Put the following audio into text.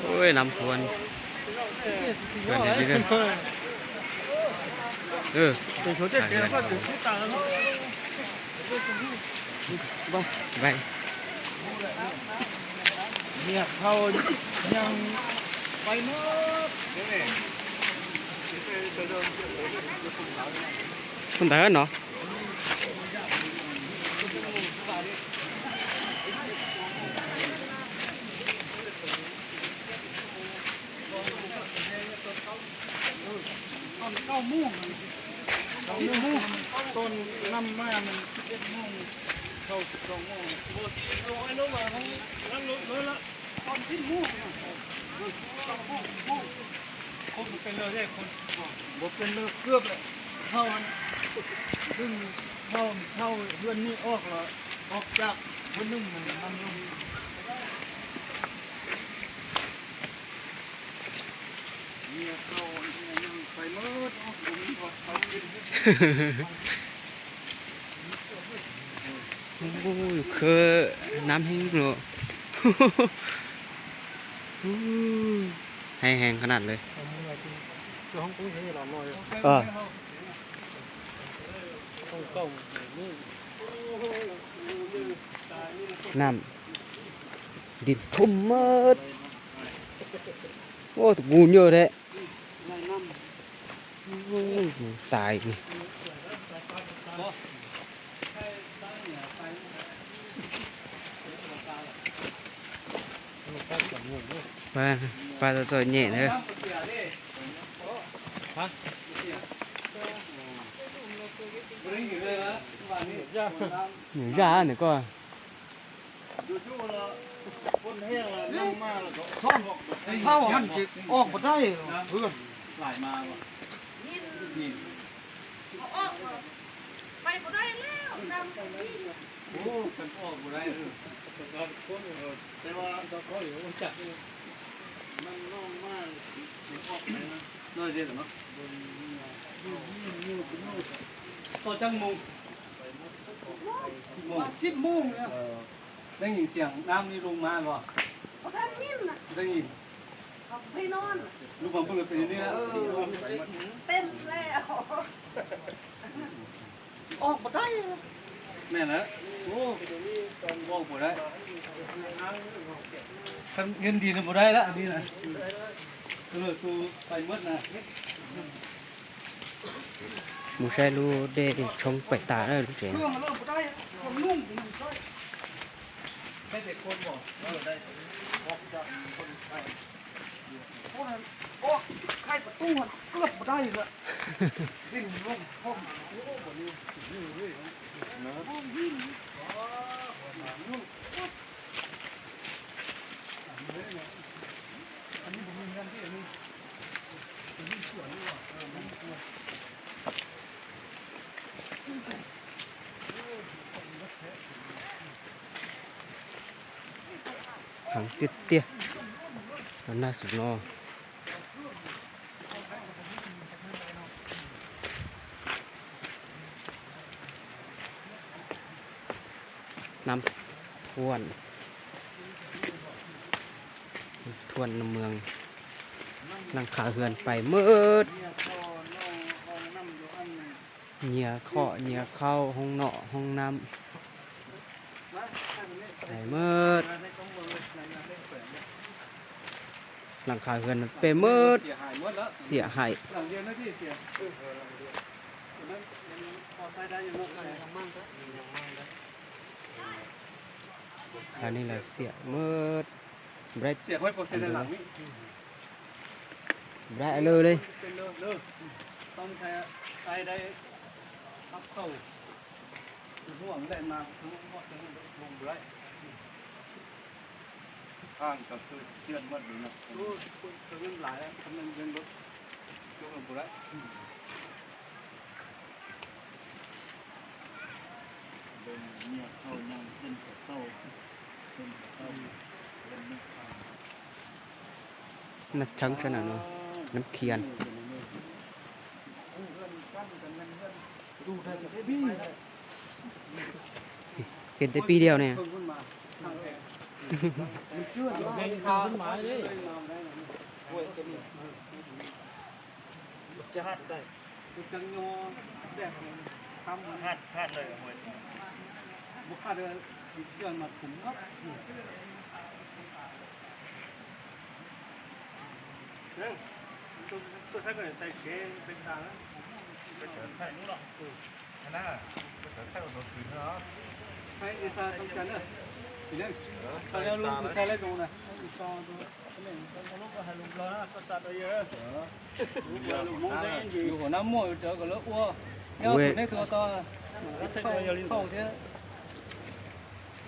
โอ้ยน้ำทวนเกินอย่างนี้เลยไปเนี่ยเขายังไปเมื่อคุณตาเนาะ9 โมงต้นน้ำมามัน11 โมงเข้า12 โมงโบตีลงไอ้น้องมาทั้งนั้นเลยละตอน10 โมง2 โมงคนเป็นเลยได้คนบ่เป็นเลยเกือบเลยเข้าซึ่งเข้าเดือนนี้ออกแล้วออกจากวันนึงมันนั่นลงเนี่ยเข้ายังไปเมื่อออกตรงนี้พอเขากินโอ้ยคือน้ำแห้งเนาะแห้งขนาดเลยน้ำดินทุ่มเมิดโอ้ถูกงูเยอะเลยตายนี่ปลาจะจ่อยแหน่เลยหนูยาหนูก็เข้ามันจิออกมาได้เพื่อนหลายมาว่ะไปบ่ได้แล้วนำไปนี่โอ้กันออกมาได้แต่ว่าเขาอยู่มันจับมันน้องมากออกเลยนะน้อยเดียวหรอต่อจังมง10 โมงเนี่ยได้ยินเสียงน้ำนี่ลงมาบ่บ่ทันนิ่มน่ะได้ยินเขาไปนอน ลูกบอลพูดเป็นนี่นะเต้นแล้วออกบ่ได้แม่นะโอ้ตอนบอกบ่ได้คันเงินดีนะบ่ได้ละอันนี้นะกูไปหมดนะมูใช่รู้ได้ชงไปตาได้รู้เจ๋งเครื่องมันเริ่มบ่ได้มันนุ่มได้แต่คนบอกได้ออกจากคนไทยโอ้ใครประตูมันเกือบบ่ได้เลยดิ้นลงห้องโอ้บ่นี่นี่นะห้องดิ้นอันนี้ผมมีเงินที่อันนี้สวนนี่ว่ะขังเตี้ยๆมันน่าสุดเนาะน้ำท่วนน้ำเมืองนั่งขาเหือนไปมืดเหนียเข้าห้องเนาะห้องน้ำไหนมืดหลังคาเหือนมันเป็นมืดเสียหายหลังเดียวนะที่เสียนั้นพอใช้ได้อยู่ลูกกันยังมั่งก็อันนี้แหละเสียมืดเบรดเสียไว้โปรเซสหลังนี่เบรดเลยเป็นเลิกต้องใช้ได้ทับเข้าห่วงได้มาทั้งหมดทั้งลงไรข้างก็คือเชื่อนมัดเลยนะโอ้คือมันหลายแล้วทำมันเป็นรถลงไรเนี่ยเข้ายังเป็นเต้านักชังขนาดนั้นน้ำเคียน เห็นแต่ปีเดียวเนี่ย เพิ่งขึ้นมาทางแกมันเชื่ออยู่ว่า เป็นข้าวขึ้นมาเลย โอ้ยจะมี จะหัดได้ ตัวจังยอแดกทำ หัดเลยหวย บุคคลเดินเดินมาถุงครับเนี่ยตัวใช้ก็ใส่เกงเป็นทางนะ ไปเจอใครนู้นหรอกน่าไปเจอใครโดนคืนเนาะ ให้อีสานต้องการเนี่ยทีนี้ตอนนี้ลุงใช้อะไรตรงนั้นอีสานตัวนี่ตอนลุงก็ให้ลุงรอนะก็สัตว์เยอะลุงมองได้อยู่หัวน้ำมั่วเจอก็เลอะอ้วเนี่ยตัวนี้ตัวต่อเข้าเท่